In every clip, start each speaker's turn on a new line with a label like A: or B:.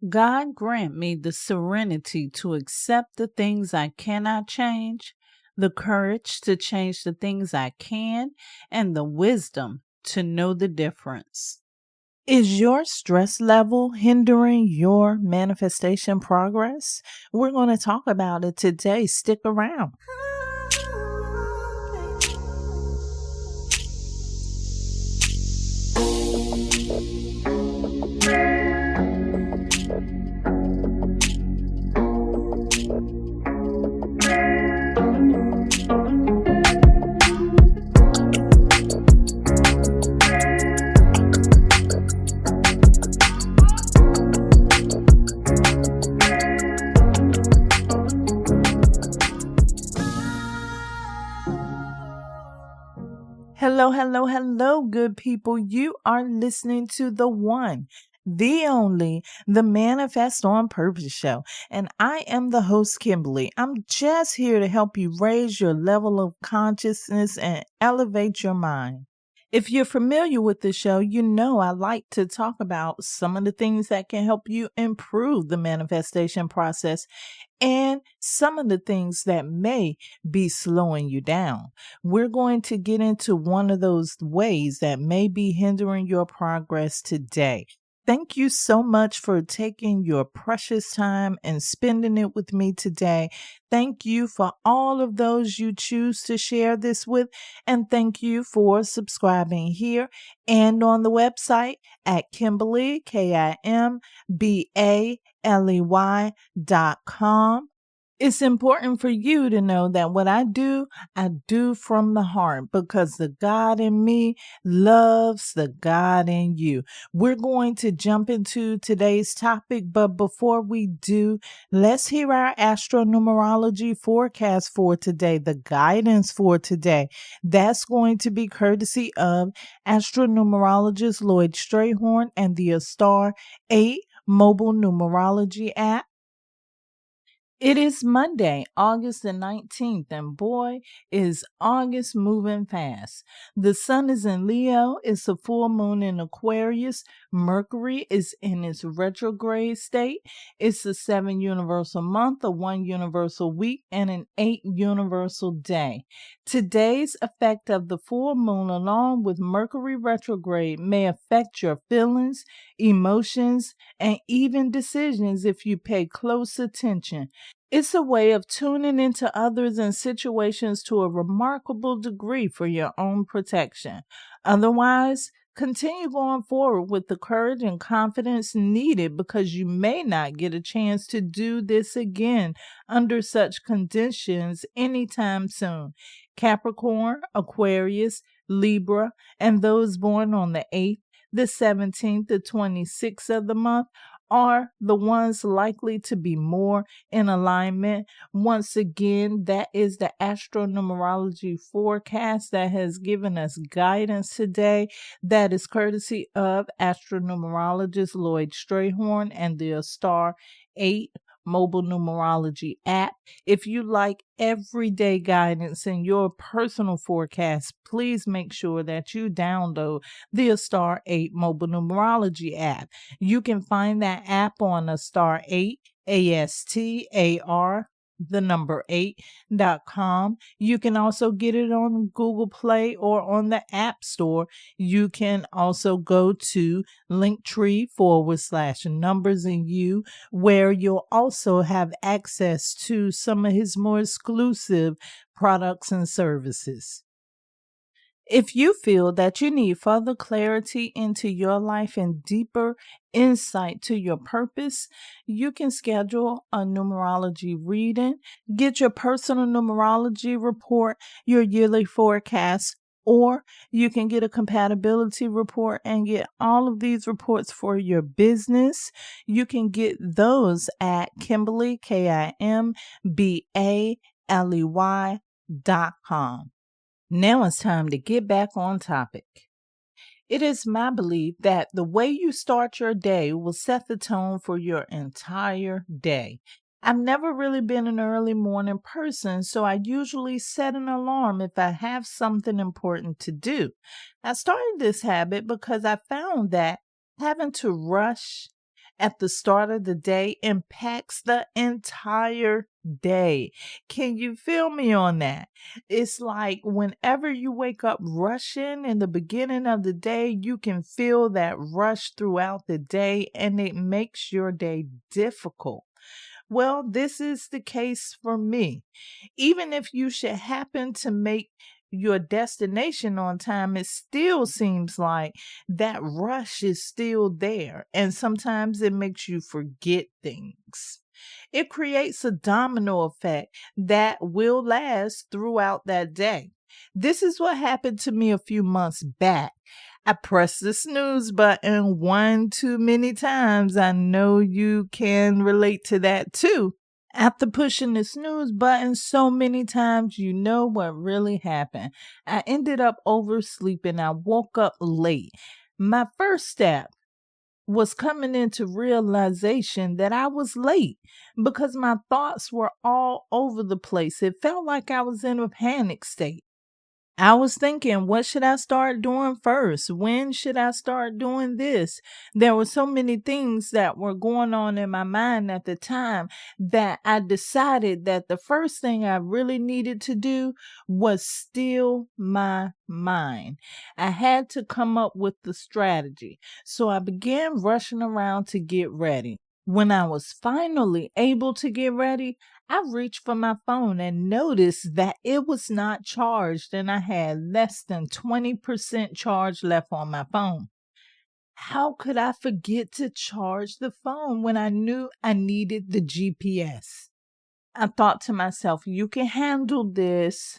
A: God grant me the serenity to accept the things I cannot change, the courage to change the things I can, and the wisdom to know the difference. Is your stress level hindering your manifestation progress? We're going to talk about it today. Stick around. Hello, good people. You are listening to the one, the only, the Manifest on Purpose show. And I am the host, Kimbaley. I'm just here to help you raise your level of consciousness and elevate your mind. If you're familiar with the show, you know I like to talk about some of the things that can help you improve the manifestation process and some of the things that may be slowing you down. We're going to get into one of those ways that may be hindering your progress today. Thank you so much for taking your precious time and spending it with me today. Thank you for all of those you choose to share this with, and thank you for subscribing here and on the website at Kimbaley, KIMBALEY.com. It's important for you to know that what I do from the heart, because the God in me loves the God in you. We're going to jump into today's topic, but before we do, let's hear our Astro-Numerology forecast for today, the guidance for today. That's going to be courtesy of Astro-Numerologist LLoyd Strayhorn and the Star 8 mobile numerology app. It is Monday, August the 19th, and boy, is August moving fast. The sun is in Leo, it's a full moon in Aquarius, Mercury is in its retrograde state, it's a 7 universal month, a 1 universal week, and an 8 universal day. Today's effect of the full moon along with Mercury retrograde may affect your feelings, emotions, and even decisions if you pay close attention. It's a way of tuning into others and situations to a remarkable degree for your own protection. Otherwise, continue going forward with the courage and confidence needed, because you may not get a chance to do this again under such conditions anytime soon. Capricorn, Aquarius, Libra, and those born on the 8th, the 17th, the 26th of the month are the ones likely to be more in alignment. Once again, that is the Astro-Numerology forecast that has given us guidance today. That is courtesy of Astro-Numerologist LLoyd Strayhorn and the Star 8 mobile numerology app. If you like everyday guidance in your personal forecast, please make sure that you download the Star 8 mobile numerology app. You can find that app on a Star 8, ASTAR, the number 8.com. You can also get it on Google Play or on the App Store. You can also go to Linktree/numbers in you, where you'll also have access to some of his more exclusive products and services. If you feel that you need further clarity into your life and deeper insight to your purpose, you can schedule a numerology reading, get your personal numerology report, your yearly forecast, or you can get a compatibility report and get all of these reports for your business. You can get those at Kimbaley, KIMBALEY.com. Now it's time to get back on topic. It is my belief that the way you start your day will set the tone for your entire day. I've never really been an early morning person, so I usually set an alarm if I have something important to do. I started this habit because I found that having to rush at the start of the day impacts the entire day. Can you feel me on that? It's like whenever you wake up rushing in the beginning of the day, you can feel that rush throughout the day and it makes your day difficult. Well, this is the case for me. Even if you should happen to make your destination on time, it still seems like that rush is still there. And sometimes it makes you forget things. It creates a domino effect that will last throughout that day. This is what happened to me a few months back. I pressed the snooze button one too many times. I know you can relate to that too. After pushing the snooze button so many times, you know what really happened. I ended up oversleeping. I woke up late. My first step was coming into realization that I was late because my thoughts were all over the place. It felt like I was in a panic state. I was thinking, what should I start doing first? When should I start doing this? There were so many things that were going on in my mind at the time that I decided that the first thing I really needed to do was still my mind. I had to come up with the strategy. So I began rushing around to get ready. When I was finally able to get ready, I reached for my phone and noticed that it was not charged and I had less than 20% charge left on my phone. How could I forget to charge the phone when I knew I needed the GPS? I thought to myself, you can handle this.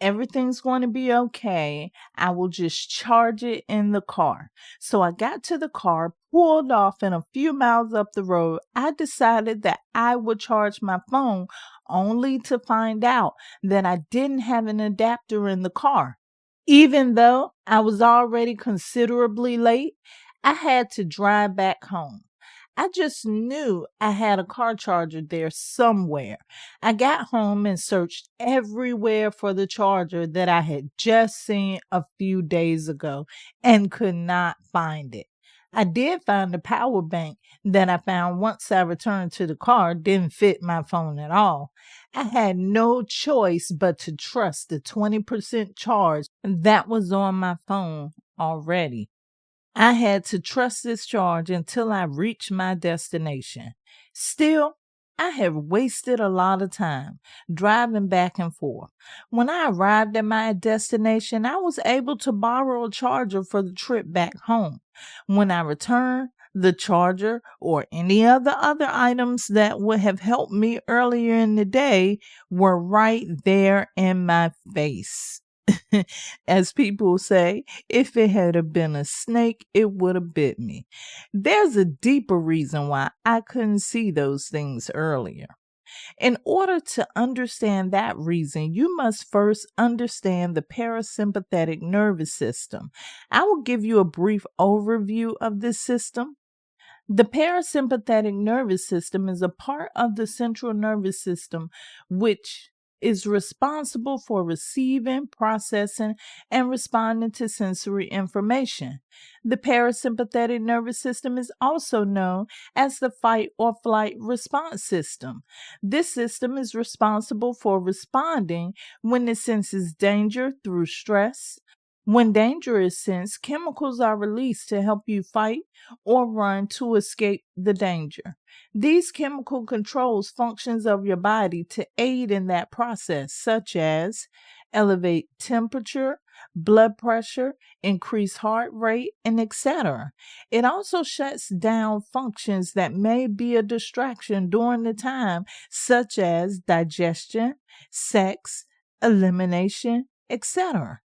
A: Everything's going to be okay. I will just charge it in the car. So I got to the car, pulled off, and a few miles up the road, I decided that I would charge my phone only to find out that I didn't have an adapter in the car. Even though I was already considerably late, I had to drive back home. I just knew I had a car charger there somewhere. I got home and searched everywhere for the charger that I had just seen a few days ago and could not find it. I did find a power bank that I found once I returned to the car didn't fit my phone at all. I had no choice but to trust the 20% charge that was on my phone already. I had to trust this charge until I reached my destination. Still, I have wasted a lot of time driving back and forth. When I arrived at my destination, I was able to borrow a charger for the trip back home. When I returned, the charger or any other items that would have helped me earlier in the day were right there in my face. As people say, if it had have been a snake, it would have bit me. There's a deeper reason why I couldn't see those things earlier. In order to understand that reason, you must first understand the parasympathetic nervous system. I will give you a brief overview of this system. The parasympathetic nervous system is a part of the central nervous system which is responsible for receiving, processing, and responding to sensory information. The parasympathetic nervous system is also known as the fight or flight response system. This system is responsible for responding when it senses danger through stress. When danger is sensed, chemicals are released to help you fight or run to escape the danger. These chemical controls functions of your body to aid in that process, such as elevate temperature, blood pressure, increase heart rate, and etc. It also shuts down functions that may be a distraction during the time, such as digestion, sex, elimination, etc.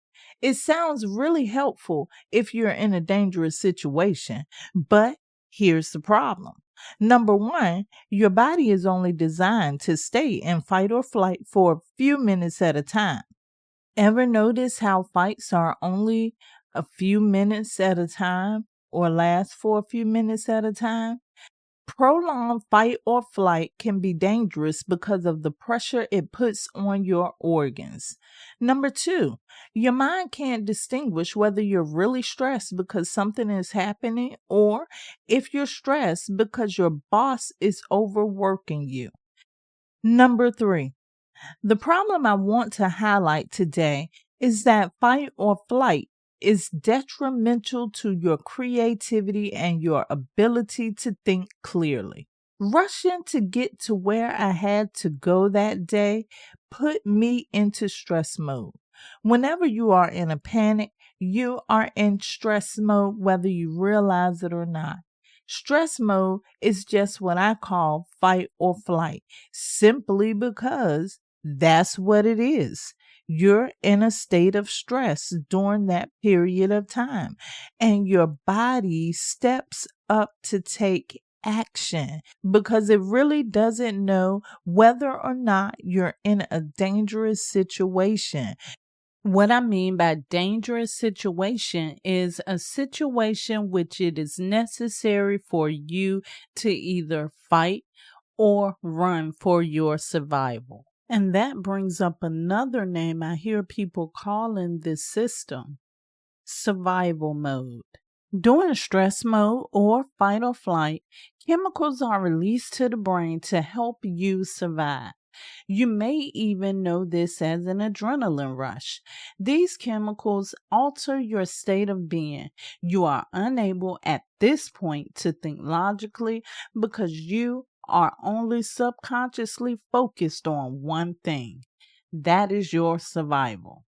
A: It sounds really helpful if you're in a dangerous situation, but here's the problem. Number one, your body is only designed to stay in fight or flight for a few minutes at a time. Ever notice how fights are only a few minutes at a time or last for a few minutes at a time? Prolonged fight or flight can be dangerous because of the pressure it puts on your organs. Number two, your mind can't distinguish whether you're really stressed because something is happening or if you're stressed because your boss is overworking you. Number three, the problem I want to highlight today is that fight or flight is detrimental to your creativity and your ability to think clearly. Rushing to get to where I had to go that day put me into stress mode. Whenever you are in a panic, you are in stress mode whether you realize it or not. Stress mode is just what I call fight or flight, simply because that's what it is. You're in a state of stress during that period of time, and your body steps up to take action because it really doesn't know whether or not you're in a dangerous situation. What I mean by dangerous situation is a situation which it is necessary for you to either fight or run for your survival. And that brings up another name I hear people calling this system: survival mode. During stress mode or fight or flight, chemicals are released to the brain to help you survive. You may even know this as an adrenaline rush. These chemicals alter your state of being. You are unable at this point to think logically because you are only subconsciously focused on one thing. That is your survival.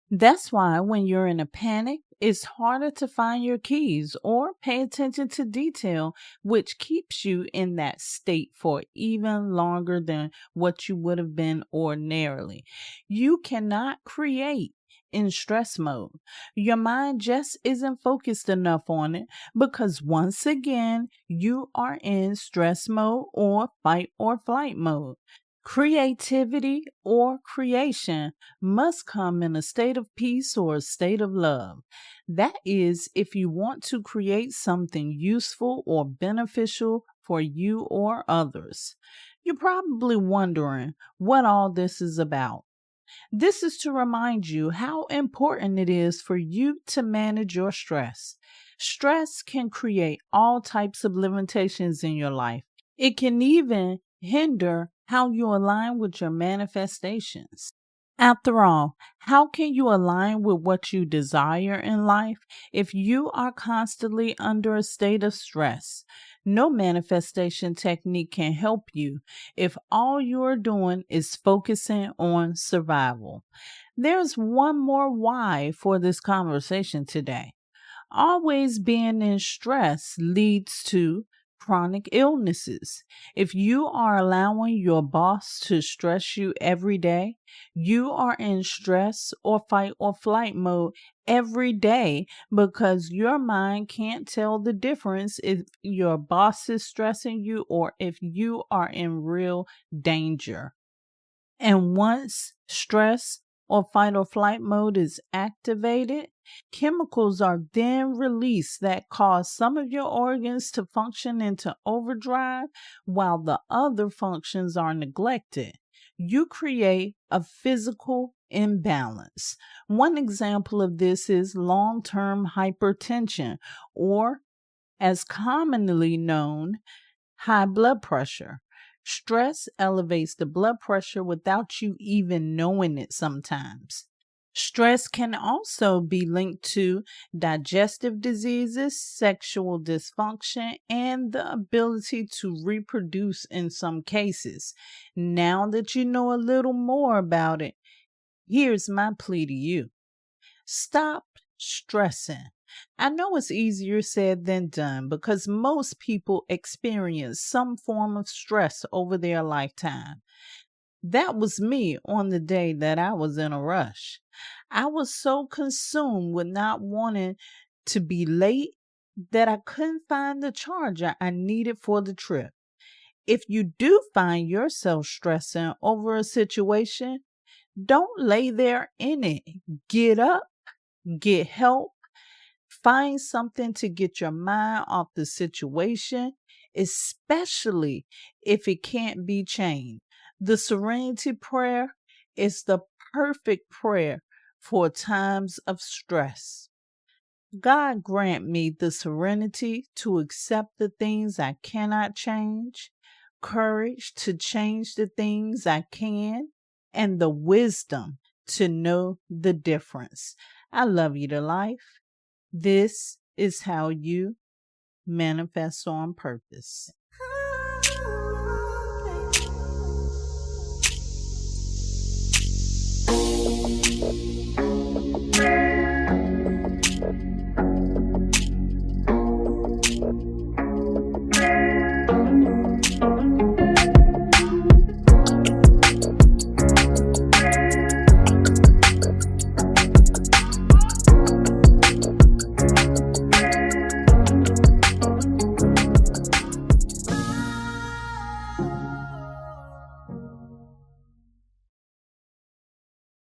A: That's why when you're in a panic, it's harder to find your keys or pay attention to detail, which keeps you in that state for even longer than what you would have been ordinarily. You cannot create in stress mode. Your mind just isn't focused enough on it because once again, you are in stress mode or fight or flight mode. Creativity or creation must come in a state of peace or a state of love. That is, if you want to create something useful or beneficial for you or others. You're probably wondering what all this is about. This is to remind you how important it is for you to manage your stress. Stress can create all types of limitations in your life. It can even hinder how you align with your manifestations. After all, how can you align with what you desire in life if you are constantly under a state of stress? No manifestation technique can help you if all you are doing is focusing on survival. There's one more why for this conversation today. Always being in stress leads to chronic illnesses. If you are allowing your boss to stress you every day, you are in stress or fight or flight mode every day because your mind can't tell the difference if your boss is stressing you or if you are in real danger. And once stress or fight or flight mode is activated, chemicals are then released that cause some of your organs to function into overdrive while the other functions are neglected. You create a physical imbalance. One example of this is long-term hypertension, or as commonly known, high blood pressure. Stress elevates the blood pressure without you even knowing it sometimes. Stress can also be linked to digestive diseases, sexual dysfunction, and the ability to reproduce in some cases. Now that you know a little more about it, here's my plea to you. Stop stressing. I know it's easier said than done because most people experience some form of stress over their lifetime. That was me on the day that I was in a rush. I was so consumed with not wanting to be late that I couldn't find the charger I needed for the trip. If you do find yourself stressing over a situation, don't lay there in it. Get up, get help. Find something to get your mind off the situation. especially if it can't be changed. The serenity prayer is the perfect prayer for times of stress. God grant me the serenity to accept the things I cannot change, courage to change the things I can, and the wisdom to know the difference. I love you to life. This is how you manifest on purpose.